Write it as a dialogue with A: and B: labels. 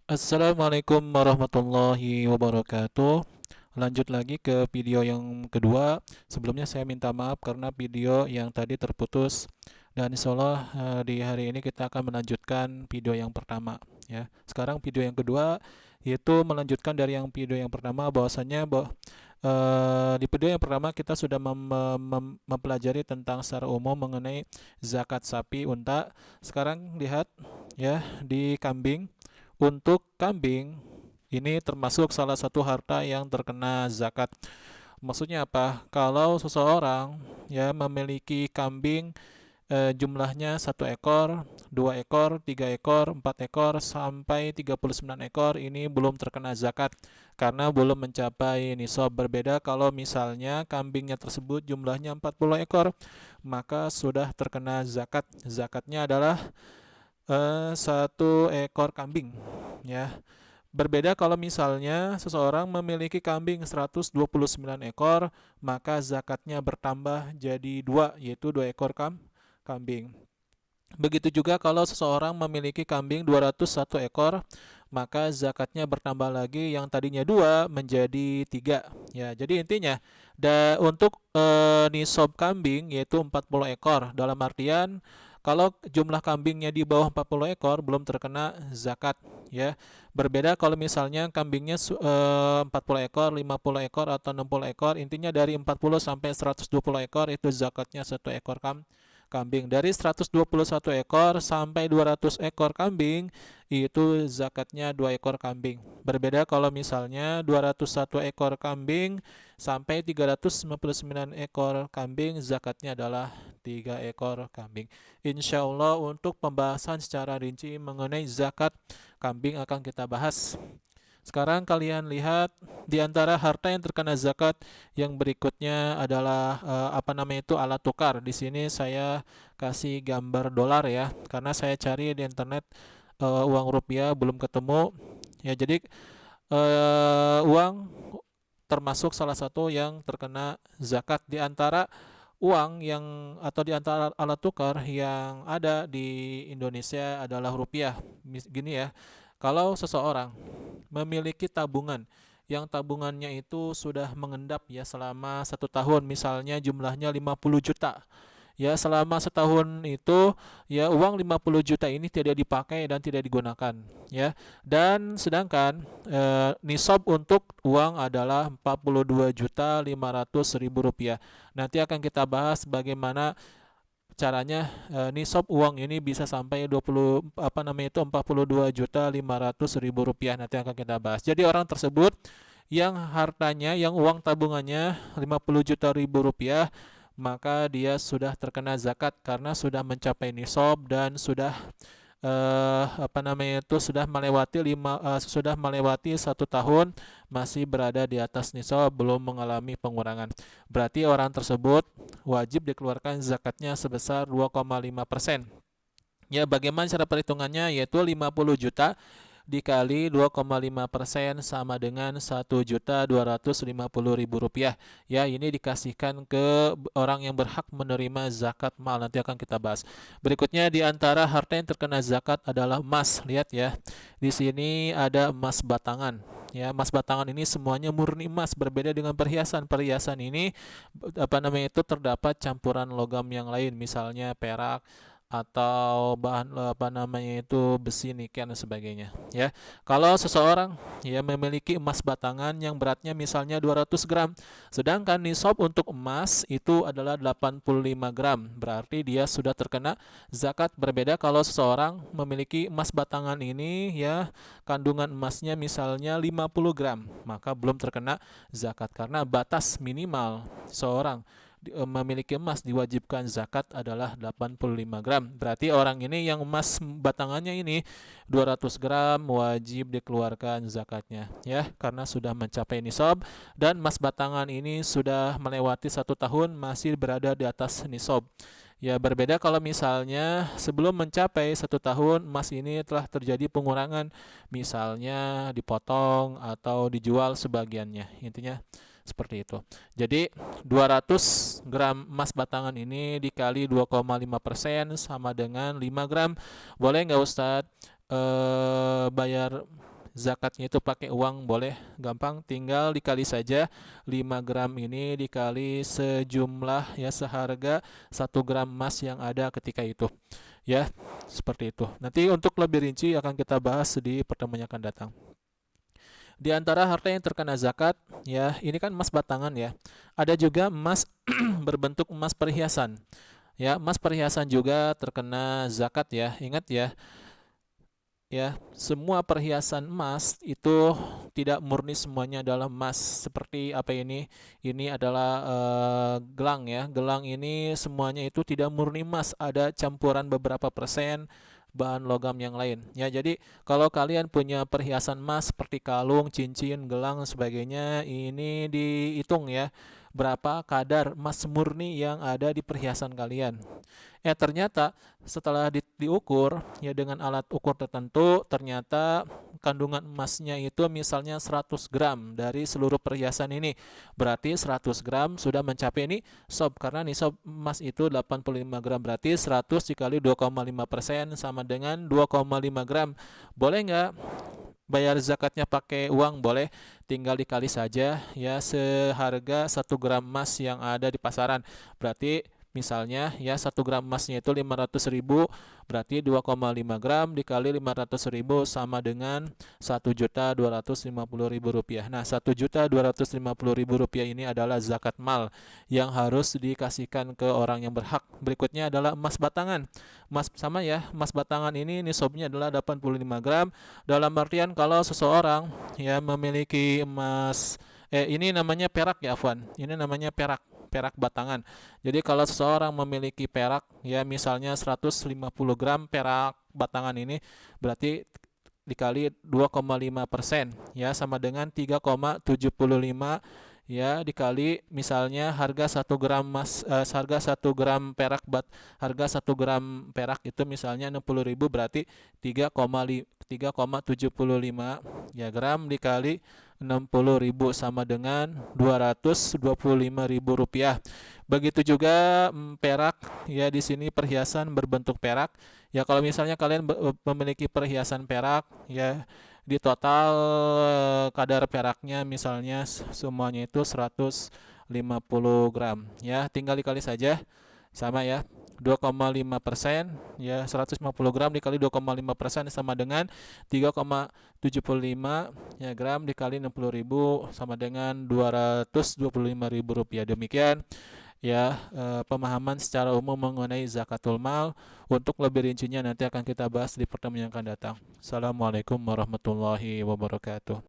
A: Assalamualaikum warahmatullahi wabarakatuh. Lanjut lagi ke video yang kedua. Sebelumnya saya minta maaf karena video yang tadi terputus. Dan insya Allah di hari ini kita akan melanjutkan video yang pertama. Ya, sekarang video yang kedua yaitu melanjutkan dari yang video yang pertama, bahwasanya di video yang pertama kita sudah mempelajari tentang secara umum mengenai zakat sapi unta. Sekarang lihat ya di kambing. Untuk kambing, ini termasuk salah satu harta yang terkena zakat. Maksudnya apa? Kalau seseorang ya memiliki kambing jumlahnya satu ekor, dua ekor, tiga ekor, empat ekor, sampai 39 ekor, ini belum terkena zakat karena belum mencapai nisab. Berbeda kalau misalnya kambingnya tersebut jumlahnya 40 ekor, maka sudah terkena zakat. Zakatnya adalah satu ekor kambing ya. Berbeda kalau misalnya seseorang memiliki kambing 129 ekor, maka zakatnya bertambah jadi dua, yaitu dua ekor kambing. Begitu juga kalau seseorang memiliki kambing 201 ekor, maka zakatnya bertambah lagi, yang tadinya dua menjadi tiga. Ya, jadi intinya untuk nisab kambing yaitu 40 ekor. Dalam artian kalau jumlah kambingnya di bawah 40 ekor belum terkena zakat ya. Berbeda kalau misalnya kambingnya 40 ekor, 50 ekor atau 60 ekor, intinya dari 40 sampai 120 ekor itu zakatnya satu ekor kambing. Dari 121 ekor sampai 200 ekor kambing itu zakatnya 2 ekor kambing. Berbeda kalau misalnya 201 ekor kambing sampai 359 ekor kambing, zakatnya adalah 3 ekor kambing. Insya Allah untuk pembahasan secara rinci mengenai zakat kambing akan kita bahas. Sekarang kalian lihat di antara harta yang terkena zakat yang berikutnya adalah alat tukar. Di sini saya kasih gambar dolar ya, karena saya cari di internet uang rupiah belum ketemu. Ya, jadi uang termasuk salah satu yang terkena zakat di antara uang yang atau di antara alat tukar yang ada di Indonesia adalah rupiah. Gini ya, kalau seseorang memiliki tabungan yang tabungannya itu sudah mengendap ya selama satu tahun, misalnya jumlahnya 50 juta, ya selama setahun itu ya uang 50 juta ini tidak dipakai dan tidak digunakan ya. Dan sedangkan nisab untuk uang adalah 42.500.000 rupiah. Nanti akan kita bahas bagaimana caranya nisab uang ini bisa sampai 42.500.000 rupiah. Nanti akan kita bahas. Jadi orang tersebut yang hartanya, yang uang tabungannya 50 juta ribu rupiah, maka dia sudah terkena zakat karena sudah mencapai nisab dan sudah sudah melewati satu tahun masih berada di atas nisab, belum mengalami pengurangan. Berarti orang tersebut wajib dikeluarkan zakatnya sebesar 2,5%. Ya, bagaimana cara perhitungannya? Yaitu 50 juta dikali 2,5% sama dengan 1.250.000 rupiah. Ya, ini dikasihkan ke orang yang berhak menerima zakat mal. Nanti akan kita bahas. Berikutnya di antara harta yang terkena zakat adalah emas. Lihat ya, di sini ada emas batangan. Ya, emas batangan ini semuanya murni emas, berbeda dengan perhiasan. Perhiasan ini itu terdapat campuran logam yang lain, misalnya perak atau bahan besi, niken dan sebagainya ya. Kalau seseorang ya memiliki emas batangan yang beratnya misalnya 200 gram, sedangkan nisab untuk emas itu adalah 85 gram, berarti dia sudah terkena zakat. Berbeda kalau seseorang memiliki emas batangan ini ya kandungan emasnya misalnya 50 gram, maka belum terkena zakat karena batas minimal seorang memiliki emas diwajibkan zakat adalah 85 gram. Berarti orang ini yang emas batangannya ini 200 gram wajib dikeluarkan zakatnya ya, karena sudah mencapai nisab dan emas batangan ini sudah melewati satu tahun masih berada di atas nisab. Ya, berbeda kalau misalnya sebelum mencapai satu tahun emas ini telah terjadi pengurangan, misalnya dipotong atau dijual sebagiannya. Intinya seperti itu. Jadi 200 gram emas batangan ini dikali 2,5% sama dengan 5 gram. Boleh nggak Ustadz bayar zakatnya itu pakai uang boleh, gampang, tinggal dikali saja 5 gram ini dikali sejumlah ya seharga 1 gram emas yang ada ketika itu. Ya, seperti itu. Nanti untuk lebih rinci akan kita bahas di pertemuan yang akan datang. Di antara harta yang terkena zakat, ya, ini kan emas batangan ya. Ada juga emas berbentuk emas perhiasan. Ya, emas perhiasan juga terkena zakat ya. Ingat ya, semua perhiasan emas itu tidak murni semuanya adalah emas. Seperti apa ini? Ini adalah gelang ya. Gelang ini semuanya itu tidak murni emas, ada campuran beberapa persen bahan logam yang lain. Ya, jadi kalau kalian punya perhiasan emas seperti kalung, cincin, gelang dan sebagainya, ini dihitung ya berapa kadar emas murni yang ada di perhiasan kalian. Ternyata setelah diukur ya dengan alat ukur tertentu, ternyata kandungan emasnya itu misalnya 100 gram dari seluruh perhiasan ini. Berarti 100 gram sudah mencapai nisab, karena nisab emas itu 85 gram, berarti 100 dikali 2,5% sama dengan 2,5 gram. Boleh nggak bayar zakatnya pakai uang? Boleh, tinggal dikali saja ya seharga 1 gram emas yang ada di pasaran. Berarti misalnya ya 1 gram emasnya itu 500.000, berarti 2,5 gram dikali 500.000 sama dengan 1.250.000 rupiah. Nah, 1.250.000 rupiah ini adalah zakat mal yang harus dikasihkan ke orang yang berhak. Berikutnya adalah emas batangan. Emas sama ya, emas batangan ini nisabnya adalah 85 gram. Dalam artian kalau seseorang ya memiliki emas, ini namanya perak ya Afwan. Ini namanya perak batangan. Jadi kalau seseorang memiliki perak ya misalnya 150 gram perak batangan ini, berarti dikali 2,5% ya sama dengan 3,75 ya dikali misalnya harga 1 gram emas, harga 1 gram perak harga 1 gram perak itu misalnya 60.000, berarti 3,75 ya gram dikali 60.000 sama dengan 225.000 rupiah. Begitu juga perak ya, di sini perhiasan berbentuk perak. Ya kalau misalnya kalian memiliki perhiasan perak ya, di total kadar peraknya misalnya semuanya itu 150 gram ya, tinggal dikali saja sama ya 2,5% ya, 150 gram dikali 2,5% sama dengan 3,75 ya gram dikali 60.000 sama dengan 225.000 rupiah. Demikian ya pemahaman secara umum mengenai zakatul mal. Untuk lebih rincinya nanti akan kita bahas di pertemuan yang akan datang. Assalamualaikum warahmatullahi wabarakatuh.